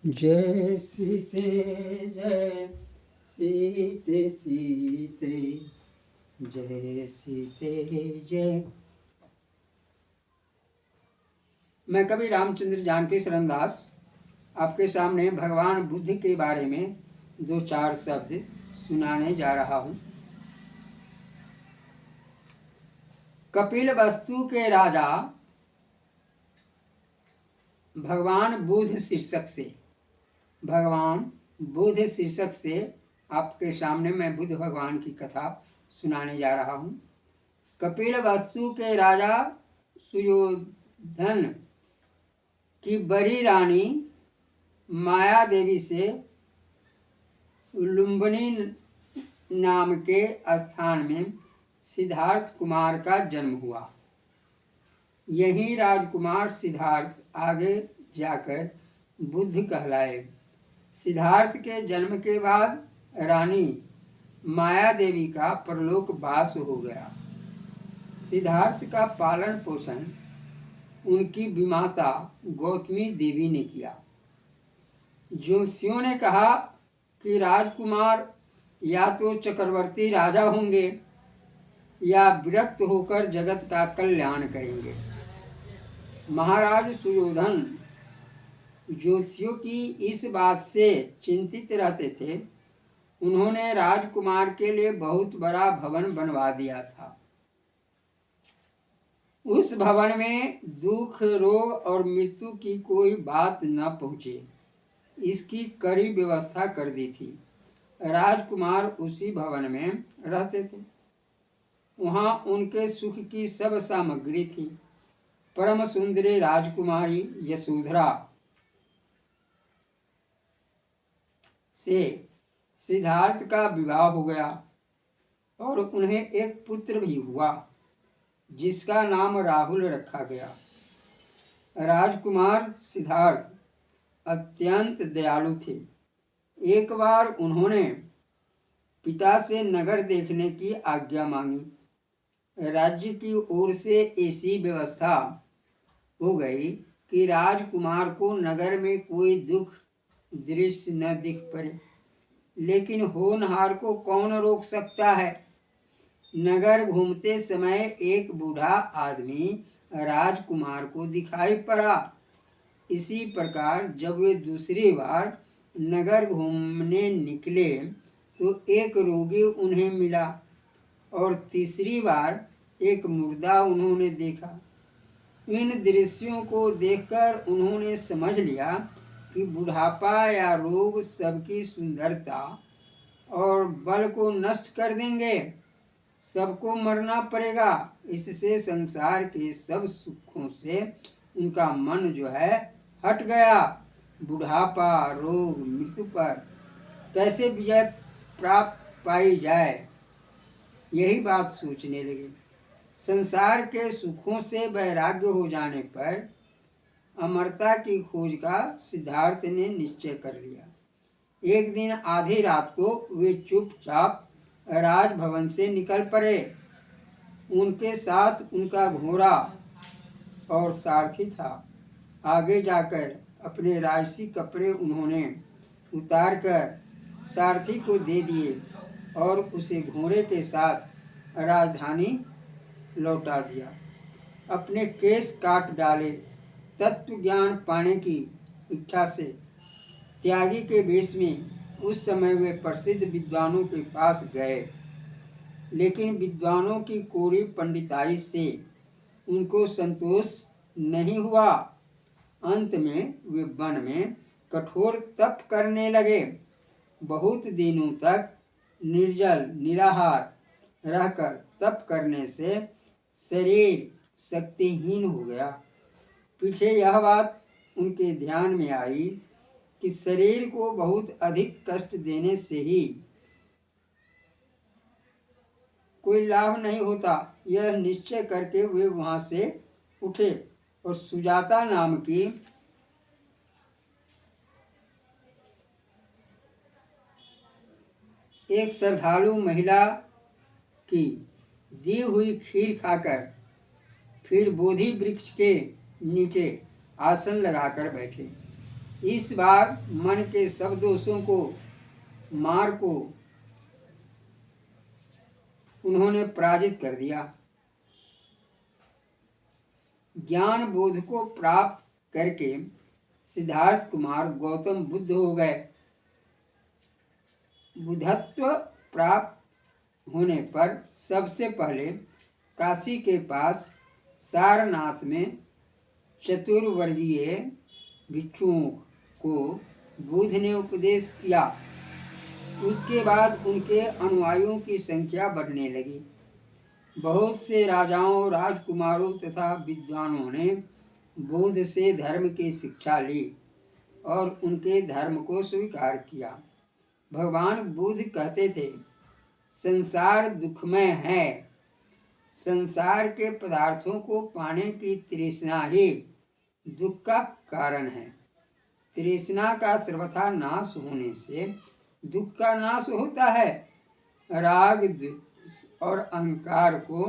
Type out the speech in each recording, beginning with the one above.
जय सीते जय सीते सीते जय सीते जय। मैं कवि रामचंद्र जानकी शरण दास आपके सामने भगवान बुद्ध के बारे में दो चार शब्द सुनाने जा रहा हूँ। कपिल वस्तु के राजा भगवान बुद्ध शीर्षक से आपके सामने मैं बुद्ध भगवान की कथा सुनाने जा रहा हूँ। कपिल वस्तु के राजा सुयोधन की बड़ी रानी माया देवी से लुम्बिनी नाम के स्थान में सिद्धार्थ कुमार का जन्म हुआ। यही राजकुमार सिद्धार्थ आगे जाकर बुद्ध कहलाए। सिद्धार्थ के जन्म के बाद रानी माया देवी का परलोक वास हो गया। सिद्धार्थ का पालन पोषण उनकी विमाता गौतमी देवी ने किया। ज्योतिषियों ने कहा कि राजकुमार या तो चक्रवर्ती राजा होंगे या विरक्त होकर जगत का कल्याण करेंगे। महाराज सुयोधन ज्योतिषियों की इस बात से चिंतित रहते थे। उन्होंने राजकुमार के लिए बहुत बड़ा भवन बनवा दिया था। उस भवन में दुख, रोग और मृत्यु की कोई बात न पहुँचे, इसकी कड़ी व्यवस्था कर दी थी। राजकुमार उसी भवन में रहते थे। वहाँ उनके सुख की सब सामग्री थी। परम सुंदरी राजकुमारी यशोधरा से सिद्धार्थ का विवाह हो गया और उन्हें एक पुत्र भी हुआ जिसका नाम राहुल रखा गया। राजकुमार सिद्धार्थ अत्यंत दयालु थे। एक बार उन्होंने पिता से नगर देखने की आज्ञा मांगी। राज्य की ओर से ऐसी व्यवस्था हो गई कि राजकुमार को नगर में कोई दुख दृश्य न दिख पड़े, लेकिन होनहार को कौन रोक सकता है। नगर घूमते समय एक बूढ़ा आदमी राजकुमार को दिखाई पड़ा। इसी प्रकार जब वे दूसरी बार नगर घूमने निकले तो एक रोगी उन्हें मिला और तीसरी बार एक मुर्दा उन्होंने देखा। इन दृश्यों को देखकर उन्होंने समझ लिया कि बुढ़ापा या रोग सबकी सुंदरता और बल को नष्ट कर देंगे। सबको मरना पड़ेगा। इससे संसार के सब सुखों से उनका मन जो है हट गया। बुढ़ापा, रोग, मृत्यु पर कैसे विजय प्राप्त पाई जाए, यही बात सोचने लगे। संसार के सुखों से वैराग्य हो जाने पर अमरता की खोज का सिद्धार्थ ने निश्चय कर लिया। एक दिन आधी रात को वे चुपचाप राजभवन से निकल पड़े। उनके साथ उनका घोड़ा और सारथी था। आगे जाकर अपने राजसी कपड़े उन्होंने उतारकर सारथी को दे दिए और उसे घोड़े के साथ राजधानी लौटा दिया। अपने केस काट डाले। तत्व ज्ञान पाने की इच्छा से त्यागी के वेश में उस समय वे प्रसिद्ध विद्वानों के पास गए, लेकिन विद्वानों की कोरी पंडिताई से उनको संतोष नहीं हुआ। अंत में वे वन में कठोर तप करने लगे। बहुत दिनों तक निर्जल निराहार रहकर तप करने से शरीर शक्तिहीन हो गया। पीछे यह बात उनके ध्यान में आई कि शरीर को बहुत अधिक कष्ट देने से ही कोई लाभ नहीं होता। यह निश्चय करके वे वहां से उठे और सुजाता नाम की एक श्रद्धालु महिला की दी हुई खीर खाकर फिर बोधि वृक्ष के नीचे आसन लगाकर बैठे। इस बार मन के सब दोषों को मार को उन्होंने पराजित कर दिया। ज्ञान बोध को प्राप्त करके सिद्धार्थ कुमार गौतम बुद्ध हो गए। बुद्धत्व प्राप्त होने पर सबसे पहले काशी के पास सारनाथ में चतुर्वर्गीय भिक्षुओं को बुद्ध ने उपदेश किया। उसके बाद उनके अनुयायियों की संख्या बढ़ने लगी। बहुत से राजाओं, राजकुमारों तथा विद्वानों ने बुद्ध से धर्म की शिक्षा ली और उनके धर्म को स्वीकार किया। भगवान बुद्ध कहते थे, संसार दुखमय है। संसार के पदार्थों को पाने की तृष्णा ही दुख का कारण है। तृष्णा का सर्वथा नाश होने से दुख का नाश होता है। राग और अहंकार को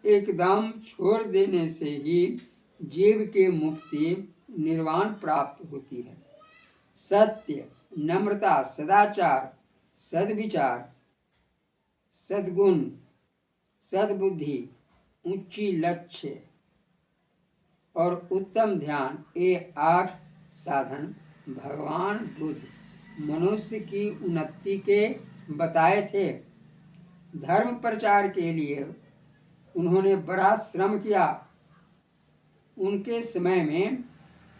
एकदम छोड़ देने से ही जीव के मुक्ति निर्वाण प्राप्त होती है। सत्य, नम्रता, सदाचार, सद्विचार, सद्गुण, सद्बुद्धि, ऊंची लक्ष्य और उत्तम ध्यान, ये 8 साधन भगवान बुद्ध मनुष्य की उन्नति के बताए थे। धर्म प्रचार के लिए उन्होंने बड़ा श्रम किया। उनके समय में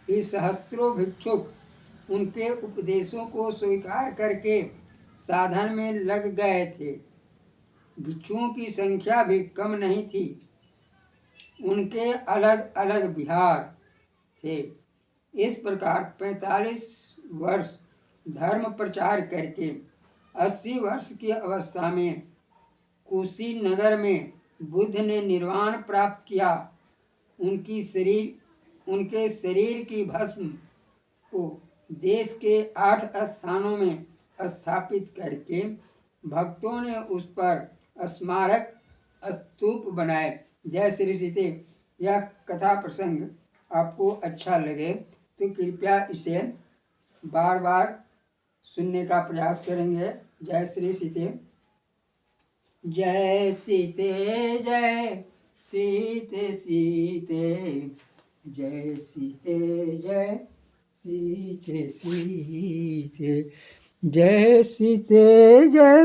ही सहस्त्रों भिक्षुक उनके उपदेशों को स्वीकार करके साधन में लग गए थे। भिक्षुओं की संख्या भी कम नहीं थी। उनके अलग अलग विहार थे। इस प्रकार 45 वर्ष धर्म प्रचार करके 80 वर्ष की अवस्था में कुशीनगर में बुद्ध ने निर्वाण प्राप्त किया। उनके शरीर की भस्म को देश के 8 स्थानों में स्थापित करके भक्तों ने उस पर स्मारक स्तूप बनाए। जय श्री सीते। यह कथा प्रसंग आपको अच्छा लगे तो कृपया इसे बार बार सुनने का प्रयास करेंगे। जय श्री सीते। जय सीते, जय सीते सीते, जय सीते, जय सीते सीते, जय सीते, जय